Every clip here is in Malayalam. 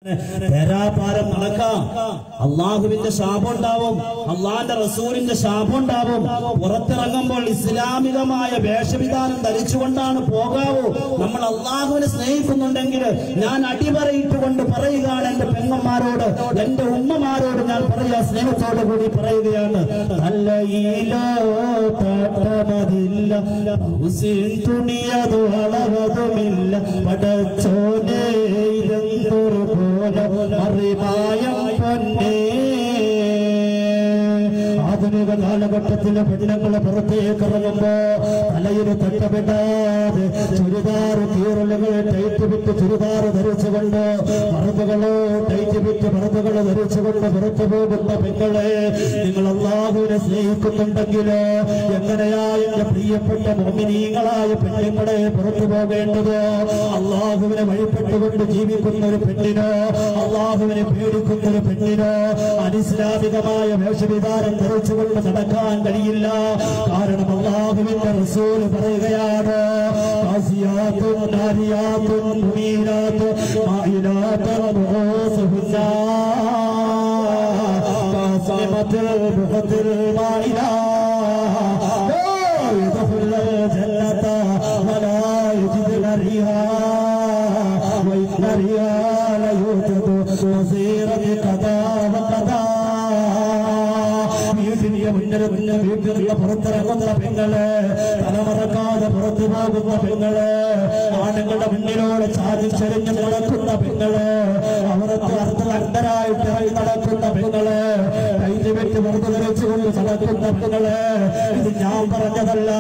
ധാരാപാരം നടക്കാം. അള്ളാഹുവിന്റെ ശാപം ഉണ്ടാവും, അള്ളാന്റെ റസൂലിന്റെ ശാപം ഉണ്ടാവും. പുറത്തിറങ്ങുമ്പോൾ ഇസ്ലാമികമായ വേഷവിധാനം ധരിച്ചുകൊണ്ടാണ് പോകാവൂ. നമ്മൾ അള്ളാഹുവിനെ സ്നേഹിക്കുന്നുണ്ടെങ്കിൽ ഞാൻ അടിപറയിട്ടുകൊണ്ട് പറയുകയാണ് എന്റെ പെങ്ങന്മാരോട്, എന്റെ ഉമ്മമാരോട് ഞാൻ പറയാ, സ്നേഹത്തോടു കൂടി പറയുകയാണ്. തുണിയതു അളവതുമില്ല പടച്ചോനെ ആധുനിക കാലഘട്ടത്തിലെ പെണ്ണുങ്ങളെ പുറത്തേക്ക് ഇറങ്ങുമ്പോ തലയിൽ തട്ടപ്പെടാതെ ചുരിദാറ് കീറലുകൾ ടൈറ്റ് വിട്ട് ചുരിദാറ് ധരിച്ചുകൊണ്ട് മറുതുകളോ ടൈറ്റ് വിട്ട് മറുതുകൾ ധരിച്ചുകൊണ്ട് പുറത്തു പോകുന്ന പെങ്ങളെ, നിങ്ങൾ അല്ലാഹുവിനെ സ്നേഹിക്കുന്നുണ്ടെങ്കിലോ എങ്ങനെയാ എന്റെ പ്രിയപ്പെട്ട മുഅ്മിനീങ്ങളായ പെണ്ണുങ്ങളെ പുറത്തു പോകേണ്ടത്? അല്ലാഹുവിനെ വഴിപ്പെട്ടുകൊണ്ട് ജീവിക്കുന്ന ഒരു പെണ്ണിനോ, അല്ലാഹുവിനെ പേടിക്കുന്ന ഒരു പെണ്ണിനോ അനിസ്ലാമികമായ വേഷവിധാനം ധരിച്ചുകൊണ്ട് നടക്കാൻ കഴിയില്ല. കാരണം അല്ലാഹുവിന്റെ റസൂൽ പറയുകയാണ്, ആസിയാത്തുൻ നാരിയാത്തുൻ മുമീനാത്തുൻ മായിലാത്തുൻ റൂസുഹുന്നാ കാസിമത്തുൽ ബുഖത്തുൽ മായിലാ യദ്ഖുലുൽ ജന്നത വലാ യജിദുന റിഹാ വഇന്ന റിഹാ ലയൂജദു വസീറത ഖദാ വഖദാ. വീട്ടിലുള്ള പുറത്തിറങ്ങുന്ന പെങ്ങള്, തലമറക്കാതെ പുറത്തു പോകുന്ന പെങ്ങള്, ആണുങ്ങളുടെ മുന്നിലൂടെ ചാരിച്ചെറിഞ്ഞ് നടക്കുന്ന പെങ്ങള്, അവർക്ക് അർദ്ധരായിട്ട് ഇറങ്ങി നടക്കുന്ന പെങ്ങള്, കൈവെട്ടി വെറുതെ ധരിച്ചുകൊണ്ട് നടക്കുന്ന പെങ്ങള്, ഇത് ഞാൻ പറഞ്ഞതല്ല.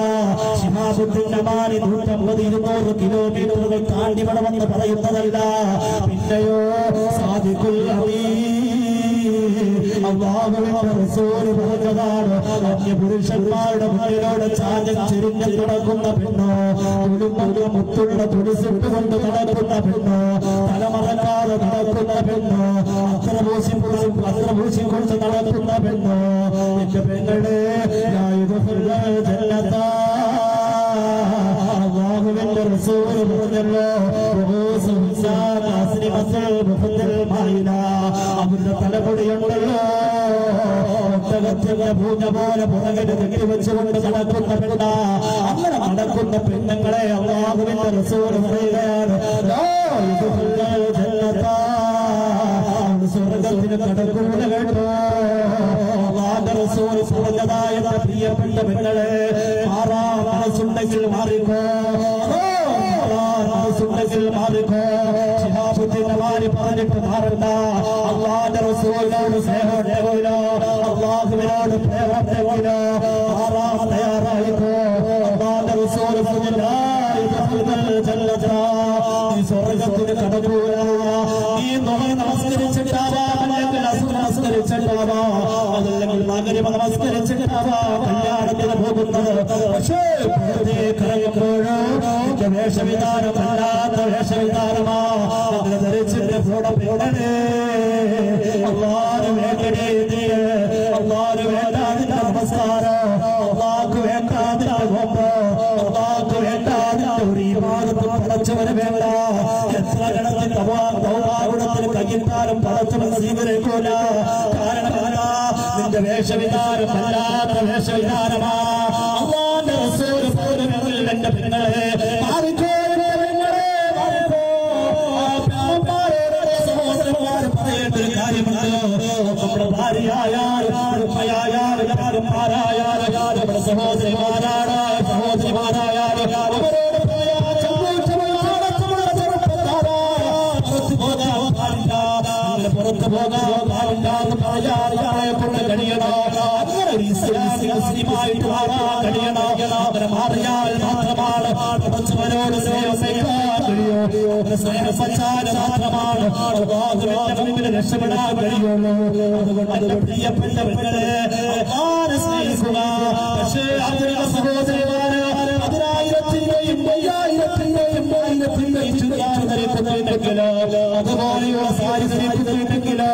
ശിഹാബുദ്ദീൻ അമാനി 150-200 കിലോമീറ്ററുകൾ താണ്ടി വേണമെന്ന് പറയുന്നതല്ല. പിന്നെയോ സാദിഖുൽ അല്ലാഹുവിന്റെ റസൂൽ പറഞ്ഞതാണ്, അന്യപുരുഷന്മാരുടെ മുന്നിലൂടെ ചാഞ്ഞ് ചെരിഞ്ഞ് നടക്കുന്ന പെണ്ണോ, മുത്തുള്ള തുടിസിട്ടുകൊണ്ട് നടക്കുന്ന പെണ്ണോ, തലമറക്കാതെ നടക്കുന്ന പെണ്ണോ, അസ്ത്രഭൂഷിക്കൊണ്ട് നടക്കുന്ന പെണ്ണോ, എന്റെ പെങ്ങളെ അല്ലാഹുവിന്റെ റസൂൽ പറഞ്ഞല്ലോ, അവരുടെ തലമുടിയുണ്ടല്ലോ ഒട്ടകത്തിന്റെ പൂജ പോലെ പുറകിന് തെറ്റി വെച്ചുകൊണ്ട് നടക്കുന്ന പെണ്ണ. അങ്ങനെ നടക്കുന്ന പെണ്ണുങ്ങളെ അല്ലാഹുവിന്റെ റസൂൽ പറയുകയാണ്, സ്വർഗത്തിന് കടക്കൂല കേട്ടോ. അല്ലാഹുവിന്റെ റസൂൽ പറഞ്ഞതായ പ്രിയപ്പെട്ട പെണ്ണുങ്ങളെ, മാറാൻ മനസ്സുണ്ടെങ്കിൽ മാറിക്കോ, മനസ്സുണ്ടെങ്കിൽ മാറിക്കോ. ശിഹാബുദ്ദീൻ അമാനി പറഞ്ഞിട്ട് മാറണ്ട. അല്ലാഹുവിന്റെ റസൂലിനോട് സ്നേഹമുണ്ടെങ്കിലോ, അല്ലാഹുവിനോട് പ്രേമമുണ്ടെങ്കിലോ മാറാൻ തയ്യാറായിക്കോ. അല്ലാഹുവിന്റെ റസൂൽ പറഞ്ഞില്ല, ഈ സ്വർഗത്തിന് കടക്കൂല. ഈ നമസ്കരിച്ചിട്ടാവാ, അല്ലെങ്കിൽ അസുഖ നമസ്കരിച്ചിട്ടാവാ, അതല്ലെങ്കിൽ മഗ്‌രിബ് നമസ്കരിച്ചിട്ടാവാ കല്യാണത്തിന് പോകുന്നത്. പക്ഷേ പുറത്തേക്കിറങ്ങുമ്പോഴോ എന്റെ വേഷവിധാനം അല്ലാത്ത വേഷവിധാനമാ അങ്ങനെ ധരിച്ചിട്ട് പോടണേ. അല്ലാഹു വേണ്ടേ, അല്ലാഹു വേണ്ട അതിന്റെ നമസ്കാരം, അല്ലാഹു വേണ്ട അതിന്റെ നോമ്പ്, അല്ലാഹു വേണ്ട അതിന്റെ ഒരു ഇബാദത്ത് പടച്ചവന് വേണ്ട. എത്ര ഗണത്തിൽ തൗബാഗുണത്തിന് കയ്യിട്ടാലും പടച്ചവന് സ്വീകരിക്കൂല. കാരണം നിന്റെ വേഷവിധാനം അല്ലാത്ത വേഷവിധാനമാ. അല്ലാഹുവിന്റെ റസൂൽ പോലും എന്റെ പെങ്ങളെ മാറിക്കോ, പറയേണ്ടൊരു കാര്യമുണ്ടല്ലോ. നമ്മുടെ ഭാര്യയായാലും ഉമ്മയായാലും ആരായാലും നമ്മുടെ സഹോദരിമാരാണ് സഹോദരിമാരായാലും അവരോട് പുറത്തു പോകാൻ പാടില്ല എന്ന് പറയാതെ കൊണ്ട് കഴിയണം. അങ്ങനെ ഒരു ഇസ്ലാമികമായിട്ട് മാറാൻ കഴിയണം. അങ്ങനെ മാറിയാൽ മാത്രമാണ് പടച്ചവനോട് സ്നേഹിക്കാൻ കഴിയുള്ളൂ. സ്നേഹിച്ചാൽ മാത്രമാണ് അല്ലാഹുവിന്റെ മുന്നിൽ രക്ഷപ്പെടാൻ കഴിയുള്ളൂ. അതുകൊണ്ട് പ്രിയപ്പെട്ടവരെ സ്നേഹിക്കുക. പക്ഷേ അതിനുള്ള സഹോദരിമാര് 1000-ന്റെയും 5000-ന്റെയും ചുരിദാർ ധരിക്കുന്നുണ്ടെങ്കിലോ, അതുപോലെയുള്ള സാരി ധരിക്കുന്നുണ്ടെങ്കിലോ,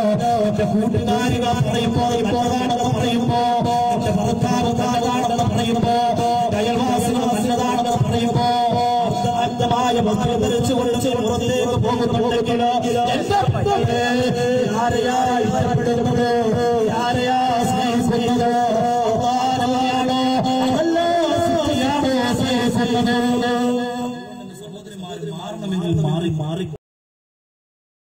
എന്റെ കൂട്ടുകാരികൾ പറയുമ്പോ ഇപ്പോഴാണെന്ന് പറയുമ്പോ, എന്റെ ഭർത്താവ് താഴാണെന്ന് പറയുമ്പോ, അയൽവാസികൾ നല്ലതാണെന്ന് പറയുമ്പോ, അന്ധമായ വസ്ത്രം ധരിച്ചുകൊണ്ട് പുറത്തേക്ക് പോകുന്നുണ്ടെങ്കിലോ, എന്റെ ആരെയാ ഇഷ്ടപ്പെടുന്നത്, ആരെയാ സ്നേഹിക്കുന്നത്, അല്ലാഹുവാണോ അതല്ല സൃഷ്ടിയാണോ സ്നേഹിക്കുന്നത്? സഹോദരിമാർ മാറണമെങ്കിൽ മാറി